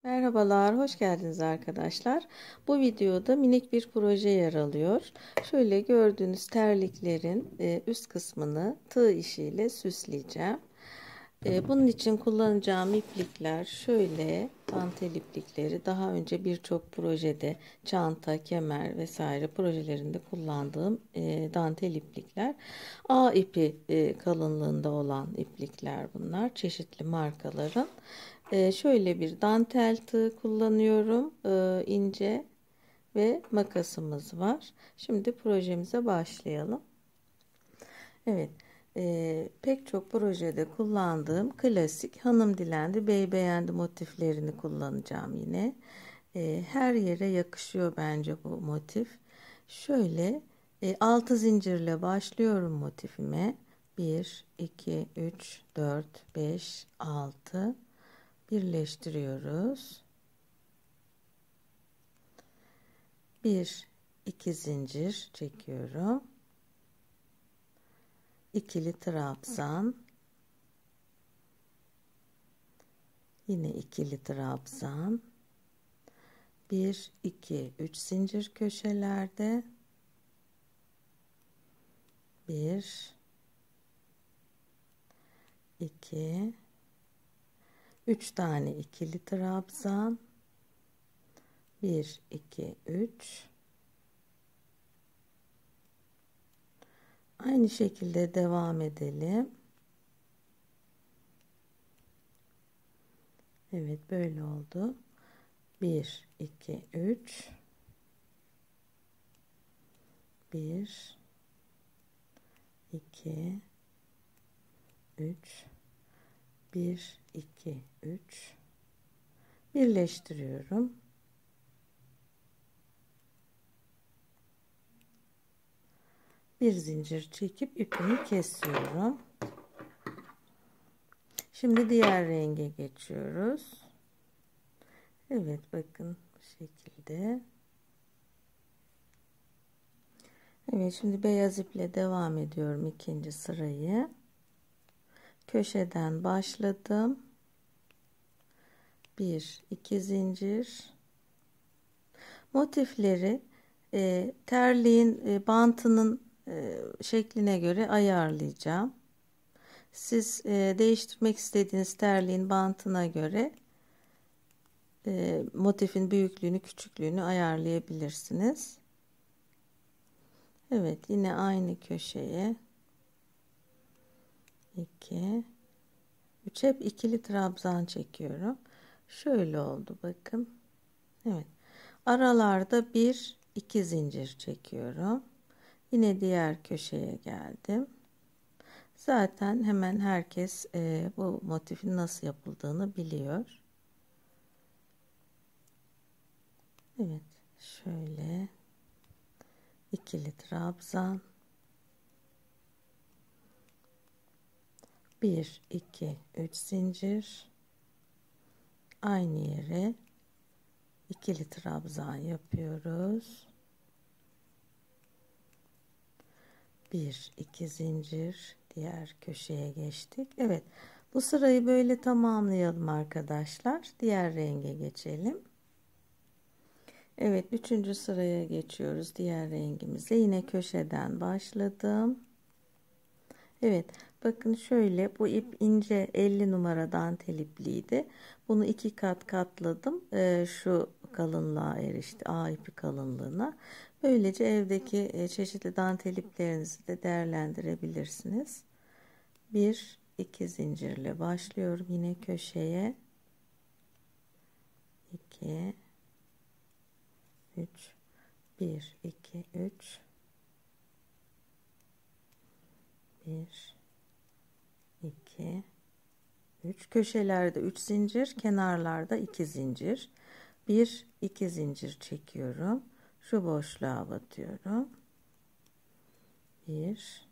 Merhabalar, hoş geldiniz arkadaşlar. Bu videoda minik bir proje yer alıyor. Şöyle gördüğünüz terliklerin üst kısmını tığ işiyle süsleyeceğim. Bunun için kullanacağım iplikler şöyle dantel iplikleri. Daha önce birçok projede çanta, kemer vesaire projelerinde kullandığım dantel iplikler. A ipi kalınlığında olan iplikler bunlar. Çeşitli markaların. Şöyle bir dantel tığ kullanıyorum. İnce ve makasımız var. Şimdi projemize başlayalım. Evet. Pek çok projede kullandığım klasik hanım dilendi, bey beğendi motiflerini kullanacağım yine. Her yere yakışıyor bence bu motif. Şöyle 6 zincirle başlıyorum motifime. 1, 2, 3, 4, 5, 6 birleştiriyoruz. 1, 2 zincir çekiyorum. İkili trabzan. Yine ikili trabzan. 1, 2, 3 zincir köşelerde. 1, 2, 3 tane ikili trabzan. 1, 2, 3. Aynı şekilde devam edelim. Evet, böyle oldu. 1, 2, 3. 1, 2, 3. 1, 2, 3. Birleştiriyorum. Bir zincir çekip ipimi kesiyorum. Şimdi diğer renge geçiyoruz. Evet, bakın bu şekilde. Evet, şimdi beyaz iple devam ediyorum ikinci sırayı. Köşeden başladım. 1, 2 zincir. Motifleri terliğin bantının şekline göre ayarlayacağım. Siz değiştirmek istediğiniz terliğin bantına göre motifin büyüklüğünü, küçüklüğünü ayarlayabilirsiniz. Evet, yine aynı köşeye 2, 3 hep ikili trabzan çekiyorum. Şöyle oldu bakın. Evet. Aralarda 1, 2 zincir çekiyorum. Yine diğer köşeye geldim. Zaten hemen herkes bu motifin nasıl yapıldığını biliyor. Evet, şöyle ikili trabzan, 1, 2, 3 zincir, aynı yere ikili trabzan yapıyoruz. 1, 2 zincir, diğer köşeye geçtik. Evet, bu sırayı böyle tamamlayalım arkadaşlar. Diğer renge geçelim. Evet, üçüncü sıraya geçiyoruz diğer rengimize. Yine köşeden başladım. Evet, bakın şöyle, bu ip ince 50 numara dantel ipliğiydi. Bunu 2 kat katladım. Şu kalınlığa erişti, A ipi kalınlığına. Böylece evdeki çeşitli dantel iplerinizi de değerlendirebilirsiniz. 1, 2 zincirle başlıyorum yine köşeye. 2, 3, 1, 2, 3, 1, 2, 3, köşelerde 3 zincir, kenarlarda 2 zincir. 1, 2 zincir çekiyorum. Şu boşluğa batıyorum. 1,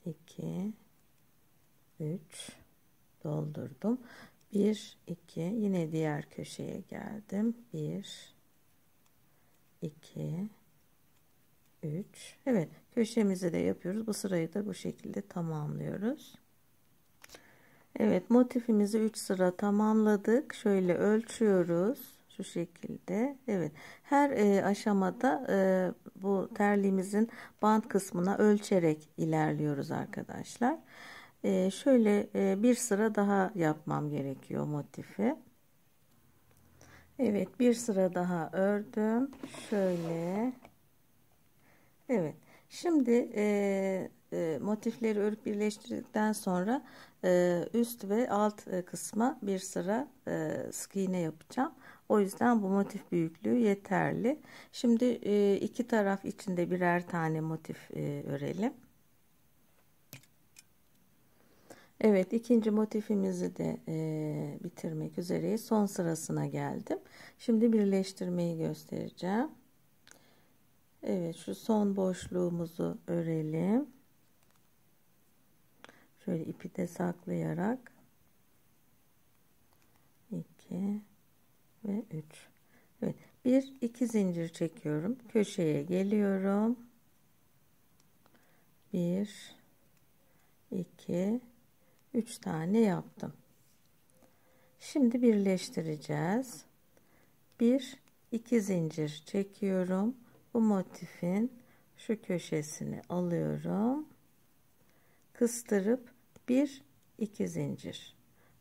2, 3 doldurdum. 1, 2, yine diğer köşeye geldim. 1, 2, 3. Evet, köşemizi de yapıyoruz. Bu sırayı da bu şekilde tamamlıyoruz. Evet, motifimizi 3 sıra tamamladık. Şöyle ölçüyoruz. Şu şekilde. Evet. Her aşamada bu terliğimizin bant kısmına ölçerek ilerliyoruz arkadaşlar. Şöyle bir sıra daha yapmam gerekiyor motifi. Evet, bir sıra daha ördüm. Şöyle. Evet. Şimdi motifleri örüp birleştirdikten sonra üst ve alt kısma bir sıra sık iğne yapacağım. O yüzden bu motif büyüklüğü yeterli. Şimdi iki taraf içinde birer tane motif örelim. Evet, ikinci motifimizi de bitirmek üzereyiz. Son sırasına geldim. Şimdi birleştirmeyi göstereceğim. Evet, şu son boşluğumuzu örelim. Şöyle ipi de saklayarak 2 ve 3. Evet, bir iki zincir çekiyorum. Köşeye geliyorum. 1 2 3 tane yaptım. Şimdi birleştireceğiz. 1 2 zincir çekiyorum. Bu motifin şu köşesini alıyorum. Kıstırıp 1 2 zincir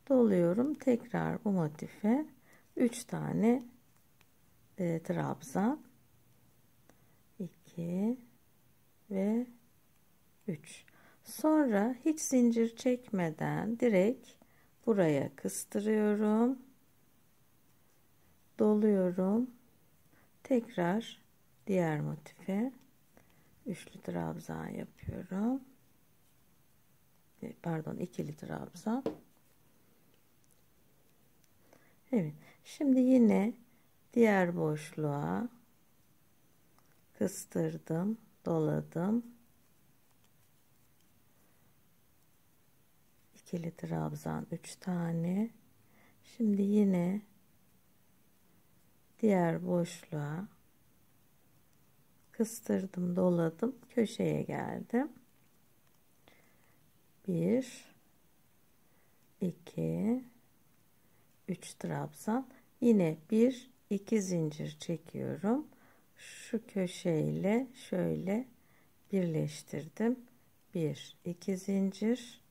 doluyorum. Tekrar bu motife 3 tane trabzan, 2 ve 3. Sonra hiç zincir çekmeden direkt buraya kıstırıyorum, doluyorum. Tekrar diğer motife üçlü trabzan yapıyorum. Pardon, ikili trabzan. Evet, şimdi yine diğer boşluğa kıstırdım, doladım. İkili trabzan 3 tane. Şimdi yine diğer boşluğa kıstırdım, doladım, köşeye geldim. 1 2 3 trabzan, yine 1 2 zincir çekiyorum. Şu köşeyle şöyle birleştirdim. 1 2 zincir,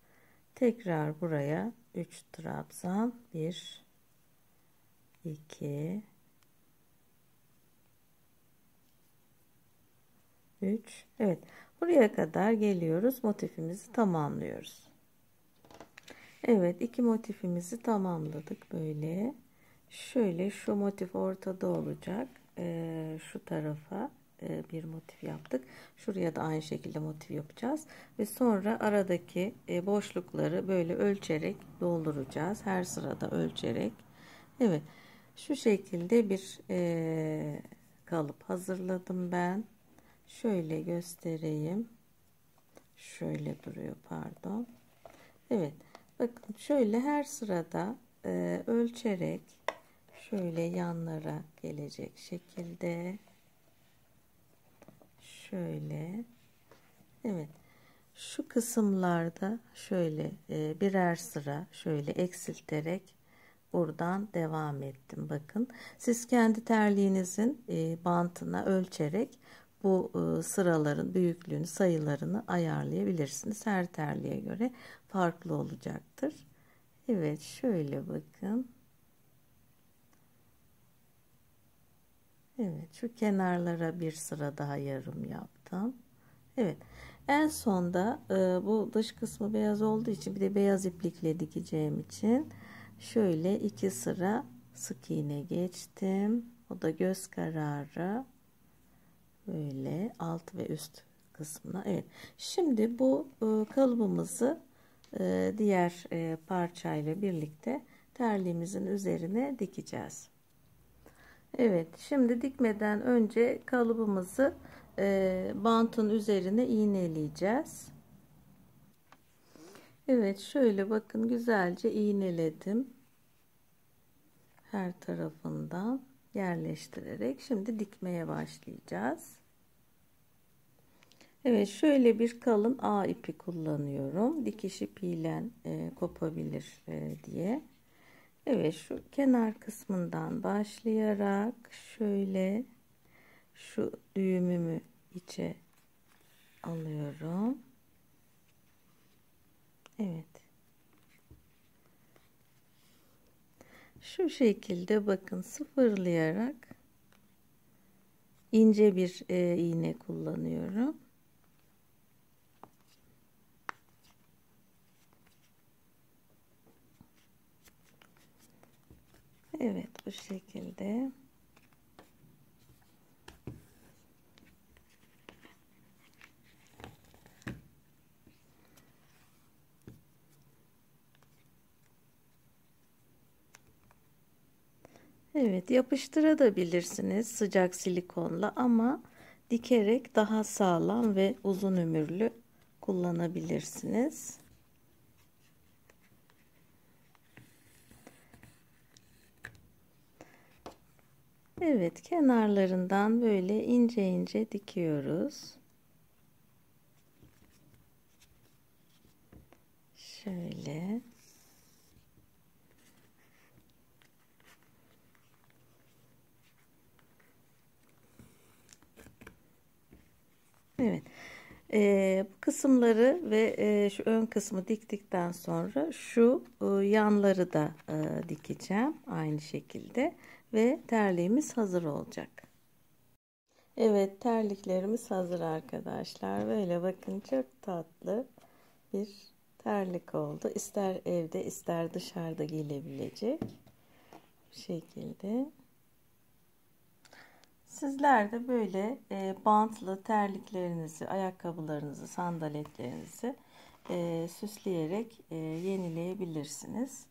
tekrar buraya 3 trabzan, 1 2 3. Evet, buraya kadar geliyoruz, motifimizi tamamlıyoruz. Evet, iki motifimizi tamamladık. Böyle şöyle şu motif ortada olacak. Şu tarafa bir motif yaptık. Şuraya da aynı şekilde motif yapacağız ve sonra aradaki boşlukları böyle ölçerek dolduracağız. Her sırada ölçerek. Evet, şu şekilde bir kalıp hazırladım ben. Şöyle göstereyim. Şöyle duruyor, pardon. Evet, bakın şöyle her sırada ölçerek şöyle yanlara gelecek şekilde şöyle. Evet, şu kısımlarda şöyle birer sıra şöyle eksilterek buradan devam ettim. Bakın, siz kendi terliğinizin bantına ölçerek bu sıraların büyüklüğünü, sayılarını ayarlayabilirsiniz. Her terliğe göre farklı olacaktır. Evet, şöyle bakın. Evet, şu kenarlara bir sıra daha yarım yaptım. Evet, en sonda bu dış kısmı beyaz olduğu için, bir de beyaz iplikle dikeceğim için şöyle iki sıra sık iğne geçtim. O da göz kararı, böyle alt ve üst kısmına. Evet, şimdi bu kalıbımızı diğer parçayla birlikte terliğimizin üzerine dikeceğiz. Evet, şimdi dikmeden önce kalıbımızı bantın üzerine iğneleyeceğiz. Evet, şöyle bakın, güzelce iğneledim. Her tarafından yerleştirerek şimdi dikmeye başlayacağız. Evet, şöyle bir kalın A ipi kullanıyorum. Dikiş ipiyle kopabilir diye. Evet, şu kenar kısmından başlayarak şöyle şu düğümümü içe alıyorum. Evet. Şu şekilde bakın sıfırlayarak ince bir iğne kullanıyorum. Evet, bu şekilde. Evet, yapıştırabilirsiniz sıcak silikonla ama dikerek daha sağlam ve uzun ömürlü kullanabilirsiniz. Evet, kenarlarından böyle ince ince dikiyoruz. Şöyle. Evet. Bu kısımları ve şu ön kısmı diktikten sonra şu yanları da dikeceğim aynı şekilde ve terliğimiz hazır olacak. Evet, terliklerimiz hazır arkadaşlar. Böyle bakın, çok tatlı bir terlik oldu. İster evde ister dışarıda giyilebilecek bu şekilde. Sizler de böyle bantlı terliklerinizi, ayakkabılarınızı, sandaletlerinizi süsleyerek yenileyebilirsiniz.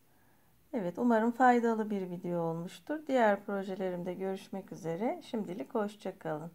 Evet, umarım faydalı bir video olmuştur. Diğer projelerimde görüşmek üzere. Şimdilik hoşça kalın.